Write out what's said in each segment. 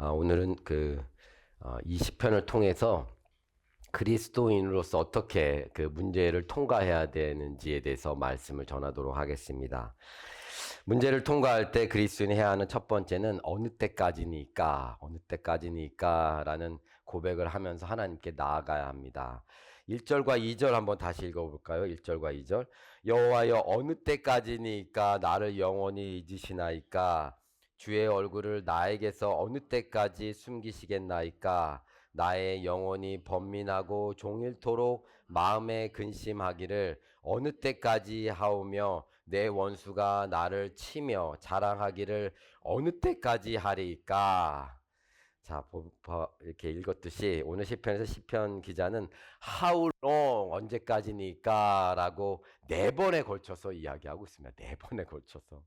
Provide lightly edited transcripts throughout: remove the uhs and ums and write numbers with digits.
오늘은 이 시편을 통해서 그리스도인으로서 어떻게 그 문제를 통과해야 되는지에 대해서 말씀을 전하도록 하겠습니다. 문제를 통과할 때 그리스도인이 해야 하는 첫 번째는 어느 때까지니까 라는 고백을 하면서 하나님께 나아가야 합니다. 1절과 2절 한번 다시 읽어볼까요? 1절과 2절. 여호와여, 어느 때까지니까 나를 영원히 잊으시나이까? 주의 얼굴을 나에게서 어느 때까지 숨기시겠나이까? 나의 영혼이 번민하고 종일토록 마음에 근심하기를 어느 때까지 하오며 내 원수가 나를 치며 자랑하기를 어느 때까지 하리까? 자, 이렇게 읽었듯이 오늘 시편에서 시편 기자는 How long, 언제까지니까? 라고 4번에 걸쳐서 이야기하고 있습니다. 4번에 걸쳐서.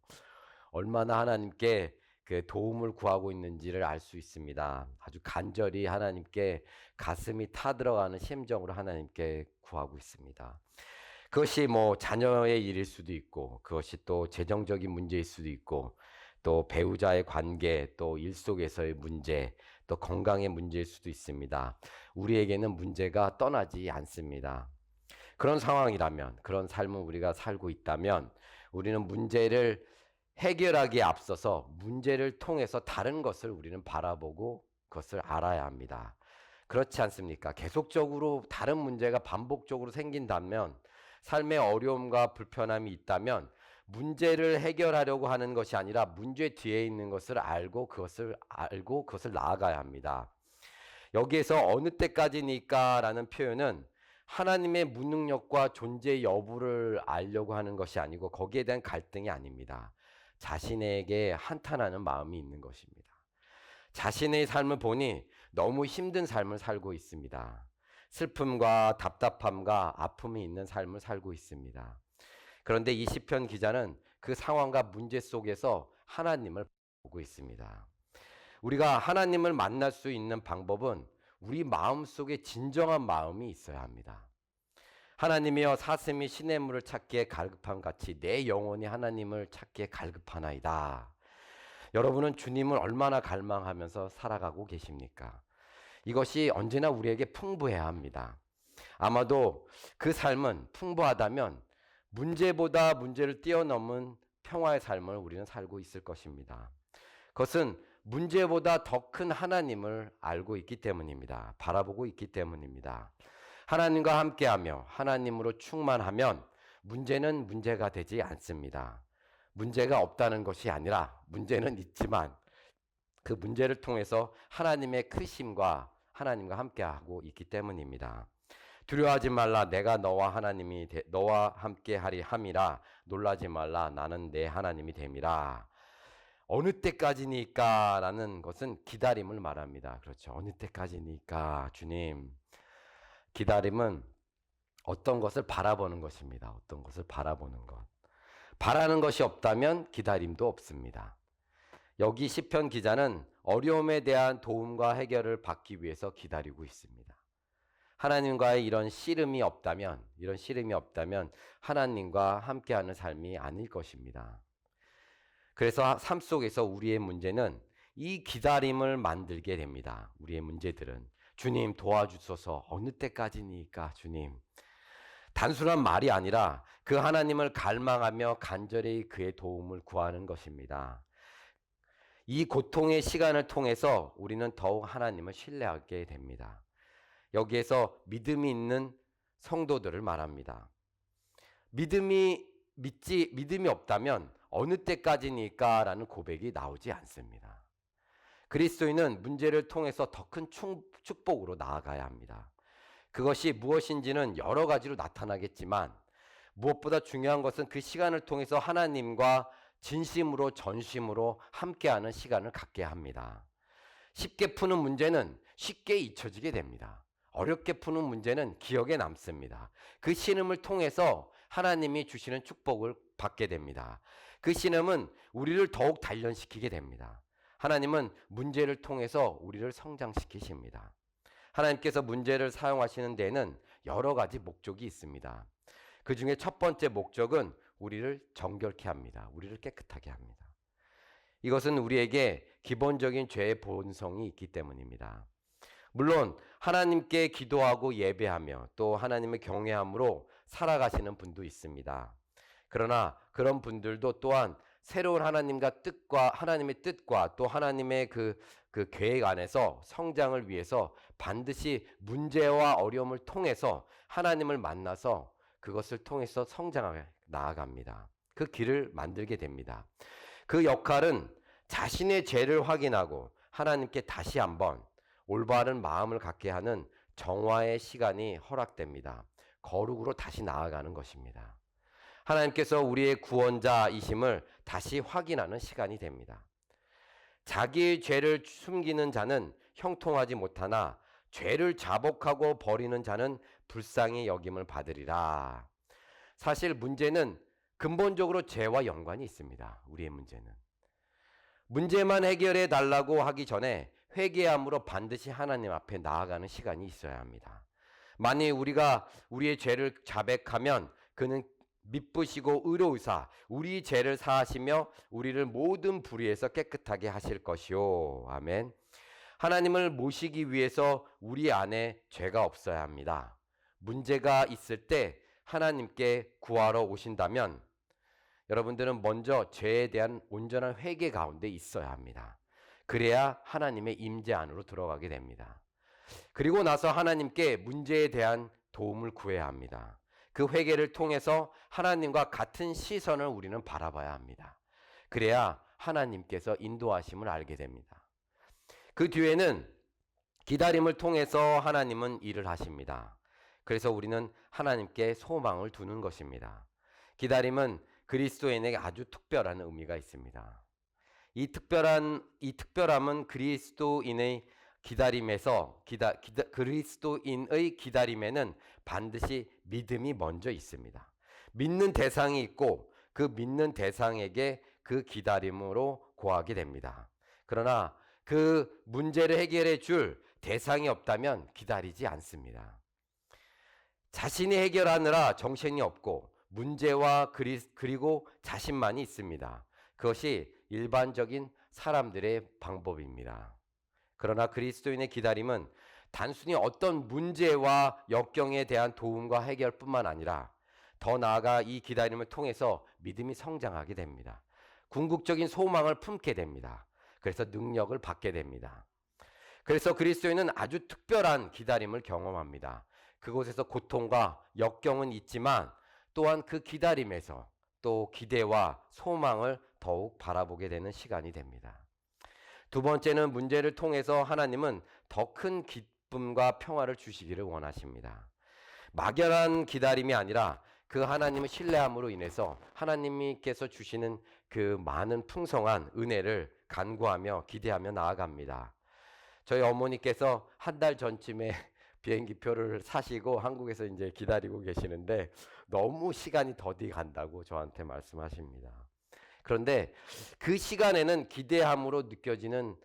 얼마나 하나님께 그 도움을 구하고 있는지를 알 수 있습니다. 아주 간절히 하나님께 가슴이 타들어가는 심정으로 하나님께 구하고 있습니다. 그것이 뭐 자녀의 일일 수도 있고, 그것이 또 재정적인 문제일 수도 있고, 또 배우자의 관계, 또 일 속에서의 문제, 또 건강의 문제일 수도 있습니다. 우리에게는 문제가 떠나지 않습니다. 그런 상황이라면, 그런 삶을 우리가 살고 있다면 우리는 문제를 해결하기에 앞서서 문제를 통해서 다른 것을 우리는 바라보고 그것을 알아야 합니다. 그렇지 않습니까? 계속적으로 다른 문제가 반복적으로 생긴다면, 삶의 어려움과 불편함이 있다면 문제를 해결하려고 하는 것이 아니라 문제 뒤에 있는 것을 알고 그것을 나아가야 합니다. 여기에서 어느 때까지니까 라는 표현은 하나님의 무능력과 존재 여부를 알려고 하는 것이 아니고 거기에 대한 갈등이 아닙니다. 자신에게 한탄하는 마음이 있는 것입니다. 자신의 삶을 보니 너무 힘든 삶을 살고 있습니다. 슬픔과 답답함과 아픔이 있는 삶을 살고 있습니다. 그런데 이 시편 기자는 그 상황과 문제 속에서 하나님을 보고 있습니다. 우리가 하나님을 만날 수 있는 방법은 우리 마음속에 진정한 마음이 있어야 합니다. 하나님이여, 사슴이 시냇물을 찾기에 갈급함 같이 내 영혼이 하나님을 찾기에 갈급하나이다. 여러분은 주님을 얼마나 갈망하면서 살아가고 계십니까? 이것이 언제나 우리에게 풍부해야 합니다. 아마도 그 삶은 풍부하다면 문제보다 문제를 뛰어넘은 평화의 삶을 우리는 살고 있을 것입니다. 그것은 문제보다 더 큰 하나님을 알고 있기 때문입니다. 바라보고 있기 때문입니다. 하나님과 함께하며 하나님으로 충만하면 문제는 문제가 되지 않습니다. 문제가 없다는 것이 아니라 문제는 있지만 그 문제를 통해서 하나님의 크심과 하나님과 함께하고 있기 때문입니다. 두려워하지 말라, 내가 너와 함께하리 함이라. 놀라지 말라, 나는 내 하나님이 됨이라. 어느 때까지니까 라는 것은 기다림을 말합니다. 그렇죠. 어느 때까지니까 주님. 기다림은 어떤 것을 바라보는 것입니다. 어떤 것을 바라보는 것. 바라는 것이 없다면 기다림도 없습니다. 여기 시편 기자는 어려움에 대한 도움과 해결을 받기 위해서 기다리고 있습니다. 하나님과의 이런 씨름이 없다면 하나님과 함께하는 삶이 아닐 것입니다. 그래서 삶 속에서 우리의 문제는 이 기다림을 만들게 됩니다. 우리의 문제들은 주님 도와주소서, 어느 때까지니까 주님. 단순한 말이 아니라 그 하나님을 갈망하며 간절히 그의 도움을 구하는 것입니다. 이 고통의 시간을 통해서 우리는 더욱 하나님을 신뢰하게 됩니다. 여기에서 믿음이 있는 성도들을 말합니다. 믿음이 없다면 어느 때까지니까 라는 고백이 나오지 않습니다. 그리스도인은 문제를 통해서 더 큰 축복으로 나아가야 합니다. 그것이 무엇인지는 여러 가지로 나타나겠지만 무엇보다 중요한 것은 그 시간을 통해서 하나님과 진심으로 전심으로 함께하는 시간을 갖게 합니다. 쉽게 푸는 문제는 쉽게 잊혀지게 됩니다. 어렵게 푸는 문제는 기억에 남습니다. 그 신음을 통해서 하나님이 주시는 축복을 받게 됩니다. 그 신음은 우리를 더욱 단련시키게 됩니다. 하나님은 문제를 통해서 우리를 성장시키십니다. 하나님께서 문제를 사용하시는 데에는 여러 가지 목적이 있습니다. 그 중에 첫 번째 목적은 우리를 정결케 합니다. 우리를 깨끗하게 합니다. 이것은 우리에게 기본적인 죄의 본성이 있기 때문입니다. 물론 하나님께 기도하고 예배하며 또 하나님을 경외함으로 살아가시는 분도 있습니다. 그러나 그런 분들도 또한 새로운 하나님의 뜻과 또 하나님의 그 계획 안에서 성장을 위해서 반드시 문제와 어려움을 통해서 하나님을 만나서 그것을 통해서 성장하게 나아갑니다. 그 길을 만들게 됩니다. 그 역할은 자신의 죄를 확인하고 하나님께 다시 한번 올바른 마음을 갖게 하는 정화의 시간이 허락됩니다. 거룩으로 다시 나아가는 것입니다. 하나님께서 우리의 구원자이심을 다시 확인하는 시간이 됩니다. 자기의 죄를 숨기는 자는 형통하지 못하나 죄를 자복하고 버리는 자는 불쌍히 여김을 받으리라. 사실 문제는 근본적으로 죄와 연관이 있습니다. 우리의 문제는. 문제만 해결해 달라고 하기 전에 회개함으로 반드시 하나님 앞에 나아가는 시간이 있어야 합니다. 만일 우리가 우리의 죄를 자백하면 그는 미쁘시고 의로우사 우리 죄를 사하시며 우리를 모든 불의에서 깨끗하게 하실 것이요. 아멘. 하나님을 모시기 위해서 우리 안에 죄가 없어야 합니다. 문제가 있을 때 하나님께 구하러 오신다면 여러분들은 먼저 죄에 대한 온전한 회개 가운데 있어야 합니다. 그래야 하나님의 임재 안으로 들어가게 됩니다. 그리고 나서 하나님께 문제에 대한 도움을 구해야 합니다. 그 회개를 통해서 하나님과 같은 시선을 우리는 바라봐야 합니다. 그래야 하나님께서 인도하심을 알게 됩니다. 그 뒤에는 기다림을 통해서 하나님은 일을 하십니다. 그래서 우리는 하나님께 소망을 두는 것입니다. 기다림은 그리스도인에게 아주 특별한 의미가 있습니다. 이 특별함은 그리스도인의 그리스도인의 기다림에는 반드시 믿음이 먼저 있습니다. 믿는 대상이 있고 그 믿는 대상에게 그 기다림으로 고하게 됩니다. 그러나 그 문제를 해결해 줄 대상이 없다면 기다리지 않습니다. 자신이 해결하느라 정신이 없고 문제와 그리고 자신만이 있습니다. 그것이 일반적인 사람들의 방법입니다. 그러나 그리스도인의 기다림은 단순히 어떤 문제와 역경에 대한 도움과 해결뿐만 아니라 더 나아가 이 기다림을 통해서 믿음이 성장하게 됩니다. 궁극적인 소망을 품게 됩니다. 그래서 능력을 받게 됩니다. 그래서 그리스도인은 아주 특별한 기다림을 경험합니다. 그곳에서 고통과 역경은 있지만 또한 그 기다림에서 또 기대와 소망을 더욱 바라보게 되는 시간이 됩니다. 두 번째는 문제를 통해서 하나님은 더 큰 기쁨과 평화를 주시기를 원하십니다. 막연한 기다림이 아니라 그 하나님을 신뢰함으로 인해서 하나님께서 주시는 그 많은 풍성한 은혜를 간구하며 기대하며 나아갑니다. 저희 어머니께서 한 달 전쯤에 비행기 표를 사시고 한국에서 이제 기다리고 계시는데 너무 시간이 더디 간다고 저한테 말씀하십니다. 그런데 그 시간에는 기대함으로 느껴지는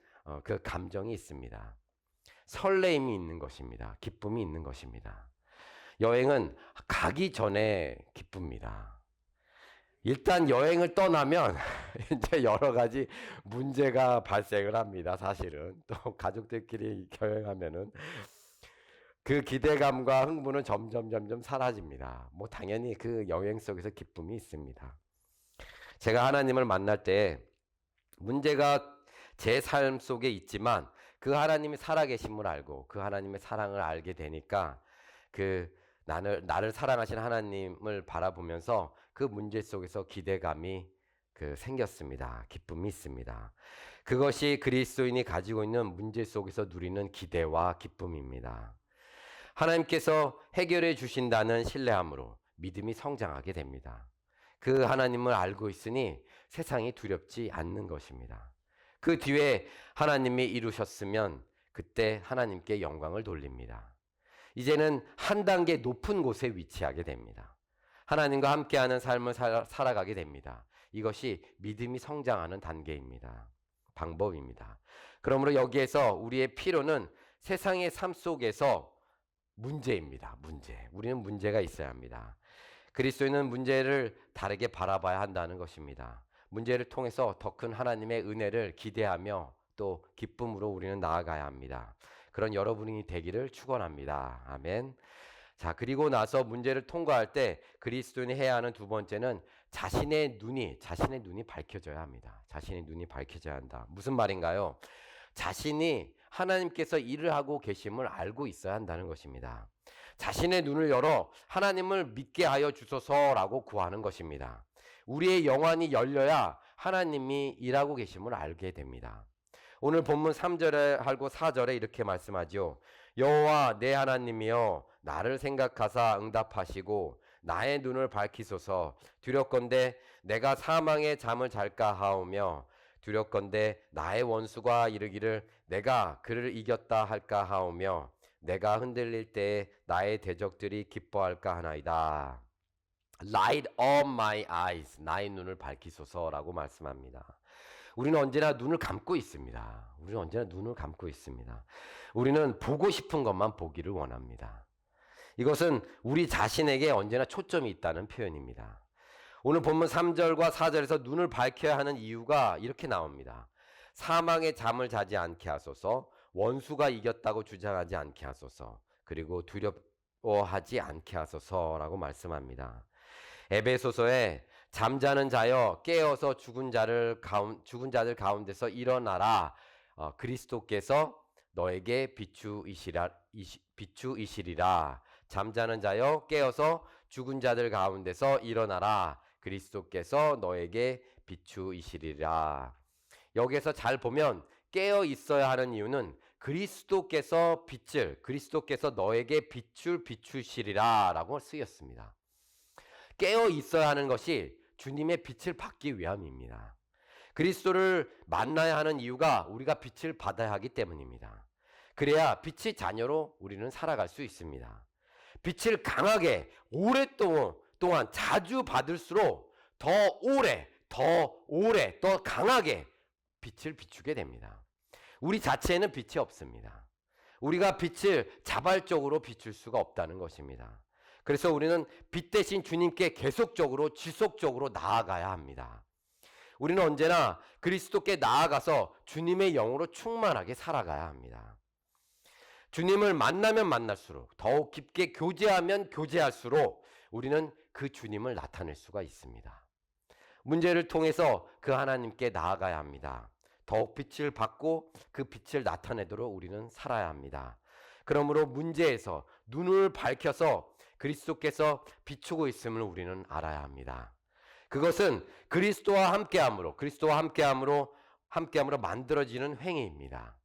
그 감정이 있습니다. 설레임이 있는 것입니다. 기쁨이 있는 것입니다. 여행은 가기 전에 기쁩니다. 일단 여행을 떠나면 이제 여러 가지 문제가 발생을 합니다. 사실은 또 가족들끼리 여행하면은 그 기대감과 흥분은 점점 사라집니다. 뭐 당연히 그 여행 속에서 기쁨이 있습니다. 제가 하나님을 만날 때 문제가 제 삶 속에 있지만 그 하나님이 살아계심을 알고 그 하나님의 사랑을 알게 되니까 그 나를 사랑하신 하나님을 바라보면서 그 문제 속에서 기대감이 생겼습니다. 기쁨이 있습니다. 그것이 그리스도인이 가지고 있는 문제 속에서 누리는 기대와 기쁨입니다. 하나님께서 해결해 주신다는 신뢰함으로 믿음이 성장하게 됩니다. 그 하나님을 알고 있으니 세상이 두렵지 않는 것입니다. 그 뒤에 하나님이 이루셨으면 그때 하나님께 영광을 돌립니다. 이제는 한 단계 높은 곳에 위치하게 됩니다. 하나님과 함께하는 삶을 살아가게 됩니다. 이것이 믿음이 성장하는 단계입니다. 방법입니다. 그러므로 여기에서 우리의 필요는 세상의 삶 속에서 문제입니다. 우리는 문제가 있어야 합니다. 그리스도인은 문제를 다르게 바라봐야 한다는 것입니다. 문제를 통해서 더 큰 하나님의 은혜를 기대하며 또 기쁨으로 우리는 나아가야 합니다. 그런 여러분이 되기를 축원합니다. 아멘. 자, 그리고 나서 문제를 통과할 때 그리스도인이 해야 하는 두 번째는 자신의 눈이 밝혀져야 합니다. 자신의 눈이 밝혀져야 한다. 무슨 말인가요? 자신이 하나님께서 일을 하고 계심을 알고 있어야 한다는 것입니다. 자신의 눈을 열어 하나님을 믿게 하여 주소서라고 구하는 것입니다. 우리의 영안이 열려야 하나님이 일하고 계심을 알게 됩니다. 오늘 본문 3절에 하고 4절에 이렇게 말씀하죠. 여호와 내 하나님이여 나를 생각하사 응답하시고 나의 눈을 밝히소서. 두렵건대 내가 사망의 잠을 잘까 하오며 두렵건대 나의 원수가 이르기를 내가 그를 이겼다 할까 하오며 내가 흔들릴 때에 나의 대적들이 기뻐할까 하나이다. Light of my eyes, 나의 눈을 밝히소서라고 말씀합니다. 우리는 언제나 눈을 감고 있습니다. 우리는 보고 싶은 것만 보기를 원합니다. 이것은 우리 자신에게 언제나 초점이 있다는 표현입니다. 오늘 본문 3절과 4절에서 눈을 밝혀야 하는 이유가 이렇게 나옵니다. 사망의 잠을 자지 않게 하소서, 원수가 이겼다고 주장하지 않게 하소서, 그리고 두려워하지 않게 하소서라고 말씀합니다. 에베소서에 잠자는 자여 깨어서 죽은 자들 가운데서 일어나라. 그리스도께서 너에게 비추이시리라. 잠자는 자여 깨어서 죽은 자들 가운데서 일어나라. 그리스도께서 너에게 비추이시리라. 여기에서 잘 보면 깨어 있어야 하는 이유는 그리스도께서 너에게 비추시리라 라고 쓰였습니다. 깨어 있어야 하는 것이 주님의 빛을 받기 위함입니다. 그리스도를 만나야 하는 이유가 우리가 빛을 받아야 하기 때문입니다. 그래야 빛의 자녀로 우리는 살아갈 수 있습니다. 빛을 강하게 오랫동안 자주 받을수록 더 오래, 더 강하게 빛을 비추게 됩니다. 우리 자체에는 빛이 없습니다. 우리가 빛을 자발적으로 비출 수가 없다는 것입니다. 그래서 우리는 빛 대신 주님께 계속적으로 지속적으로 나아가야 합니다. 우리는 언제나 그리스도께 나아가서 주님의 영으로 충만하게 살아가야 합니다. 주님을 만나면 만날수록 더욱 깊게 교제하면 교제할수록 우리는 그 주님을 나타낼 수가 있습니다. 문제를 통해서 그 하나님께 나아가야 합니다. 더욱 빛을 받고 그 빛을 나타내도록 우리는 살아야 합니다. 그러므로 문제에서 눈을 밝혀서 그리스도께서 비추고 있음을 우리는 알아야 합니다. 그것은 그리스도와 함께함으로 만들어지는 행위입니다.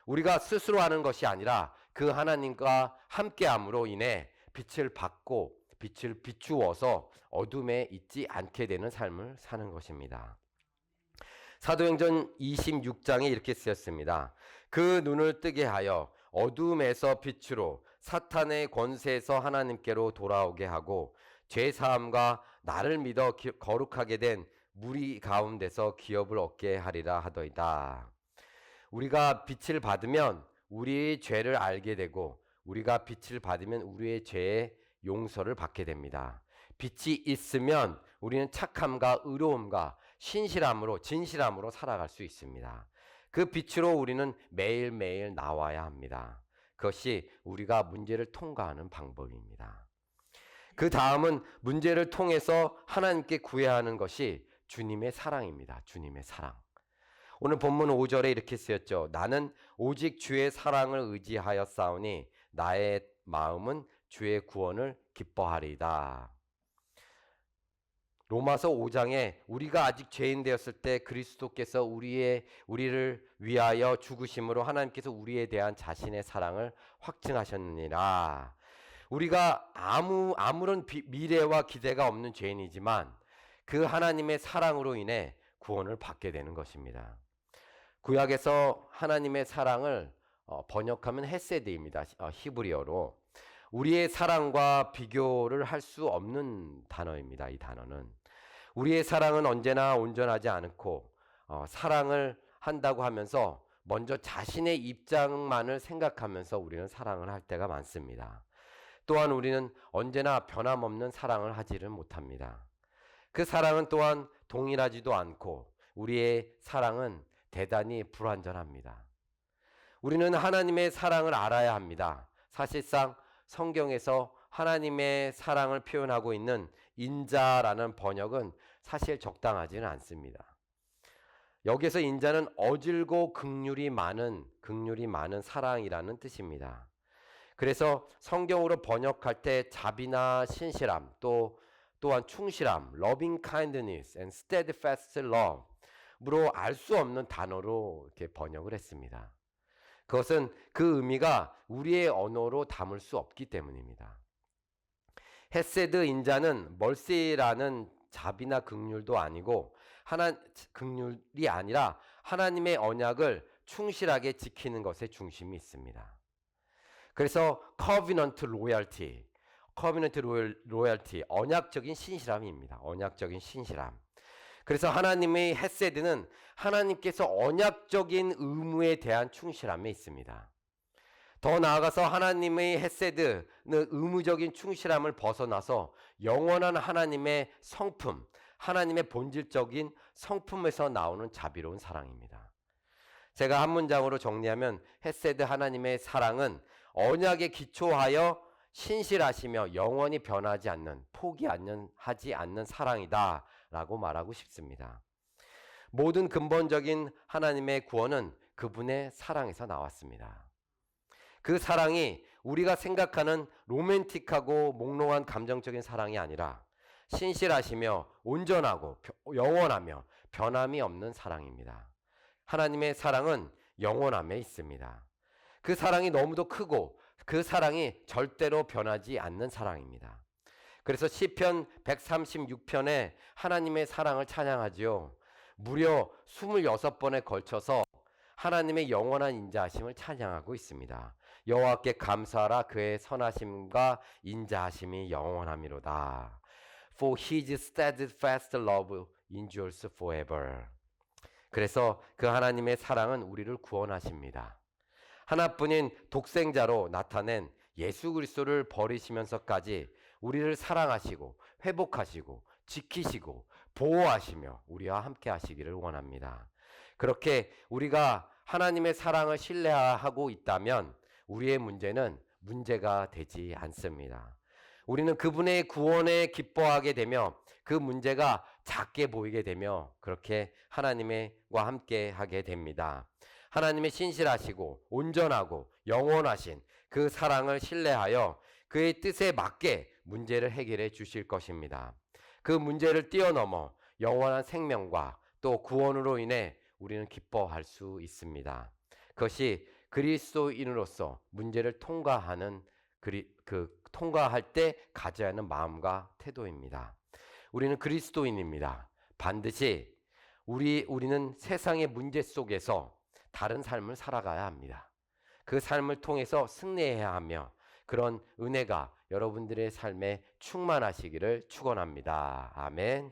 우리가 스스로 하는 것이 아니라 그 하나님과 함께함으로 인해 빛을 받고 빛을 비추어서 어둠에 있지 않게 되는 삶을 사는 것입니다. 사도행전 26장에 이렇게 쓰였습니다. 그 눈을 뜨게 하여 어둠에서 빛으로 사탄의 권세에서 하나님께로 돌아오게 하고 죄사함과 나를 믿어 거룩하게 된 무리 가운데서 기업을 얻게 하리라 하더이다. 우리가 빛을 받으면 우리의 죄를 알게 되고 우리가 빛을 받으면 우리의 죄의 용서를 받게 됩니다. 빛이 있으면 우리는 착함과 의로움과 진실함으로 살아갈 수 있습니다. 그 빛으로 우리는 매일매일 나와야 합니다. 그것이 우리가 문제를 통과하는 방법입니다. 그 다음은 문제를 통해서 하나님께 구해야 하는 것이 주님의 사랑입니다. 주님의 사랑. 오늘 본문 5절에 이렇게 쓰였죠. 나는 오직 주의 사랑을 의지하여 싸우니 나의 마음은 주의 구원을 기뻐하리이다. 로마서 5장에 우리가 아직 죄인 되었을 때 그리스도께서 우리를 위하여 죽으심으로 하나님께서 우리에 대한 자신의 사랑을 확증하셨느니라. 우리가 아무런 미래와 기대가 없는 죄인이지만 그 하나님의 사랑으로 인해 구원을 받게 되는 것입니다. 구약에서 하나님의 사랑을 번역하면 헤세드입니다. 히브리어로. 우리의 사랑과 비교를 할 수 없는 단어입니다. 이 단어는. 우리의 사랑은 언제나 온전하지 않고 사랑을 한다고 하면서 먼저 자신의 입장만을 생각하면서 우리는 사랑을 할 때가 많습니다. 또한 우리는 언제나 변함없는 사랑을 하지를 못합니다. 그 사랑은 또한 동일하지도 않고 우리의 사랑은 대단히 불완전합니다. 우리는 하나님의 사랑을 알아야 합니다. 사실상 성경에서 하나님의 사랑을 표현하고 있는 인자라는 번역은 사실 적당하지는 않습니다. 여기서 인자는 어질고 긍휼이 많은 사랑이라는 뜻입니다. 그래서 성경으로 번역할 때 자비나 신실함, 또한 충실함, loving kindness and steadfast love로 알 수 없는 단어로 이렇게 번역을 했습니다. 그것은 그 의미가 우리의 언어로 담을 수 없기 때문입니다. 헤세드 인자는 멀시라는 자비나 긍휼도 아니고 긍휼이 아니라 하나님의 언약을 충실하게 지키는 것에 중심이 있습니다. 그래서 covenant loyalty, 언약적인 신실함입니다. 언약적인 신실함. 그래서 하나님의 헤세드는 하나님께서 언약적인 의무에 대한 충실함에 있습니다. 더 나아가서 하나님의 헤세드는 의무적인 충실함을 벗어나서 영원한 하나님의 성품, 하나님의 본질적인 성품에서 나오는 자비로운 사랑입니다. 제가 한 문장으로 정리하면 헤세드 하나님의 사랑은 언약에 기초하여 신실하시며 영원히 변하지 않는, 포기하지 않는 사랑이다 라고 말하고 싶습니다. 모든 근본적인 하나님의 구원은 그분의 사랑에서 나왔습니다. 그 사랑이 우리가 생각하는 로맨틱하고 몽롱한 감정적인 사랑이 아니라 신실하시며 온전하고 영원하며 변함이 없는 사랑입니다. 하나님의 사랑은 영원함에 있습니다. 그 사랑이 너무도 크고 그 사랑이 절대로 변하지 않는 사랑입니다. 그래서 시편 136편에 하나님의 사랑을 찬양하지요. 무려 26번에 걸쳐서 하나님의 영원한 인자하심을 찬양하고 있습니다. 여호와께 감사하라, 그의 선하심과 인자하심이 영원함이로다. For his steadfast love endures forever. 그래서 그 하나님의 사랑은 우리를 구원하십니다. 하나뿐인 독생자로 나타낸 예수 그리스도를 버리시면서까지 우리를 사랑하시고 회복하시고 지키시고 보호하시며 우리와 함께 하시기를 원합니다. 그렇게 우리가 하나님의 사랑을 신뢰하고 있다면 우리의 문제는 문제가 되지 않습니다. 우리는 그분의 구원에 기뻐하게 되며 그 문제가 작게 보이게 되며 그렇게 하나님과 함께 하게 됩니다. 하나님의 신실하시고 온전하고 영원하신 그 사랑을 신뢰하여 그의 뜻에 맞게 문제를 해결해 주실 것입니다. 그 문제를 뛰어넘어 영원한 생명과 또 구원으로 인해 우리는 기뻐할 수 있습니다. 그것이 그리스도인으로서 문제를 통과할 때 가져야 하는 마음과 태도입니다. 우리는 그리스도인입니다. 반드시 우리는 세상의 문제 속에서 다른 삶을 살아가야 합니다. 그 삶을 통해서 승리해야 하며 그런 은혜가 여러분들의 삶에 충만하시기를 축원합니다. 아멘.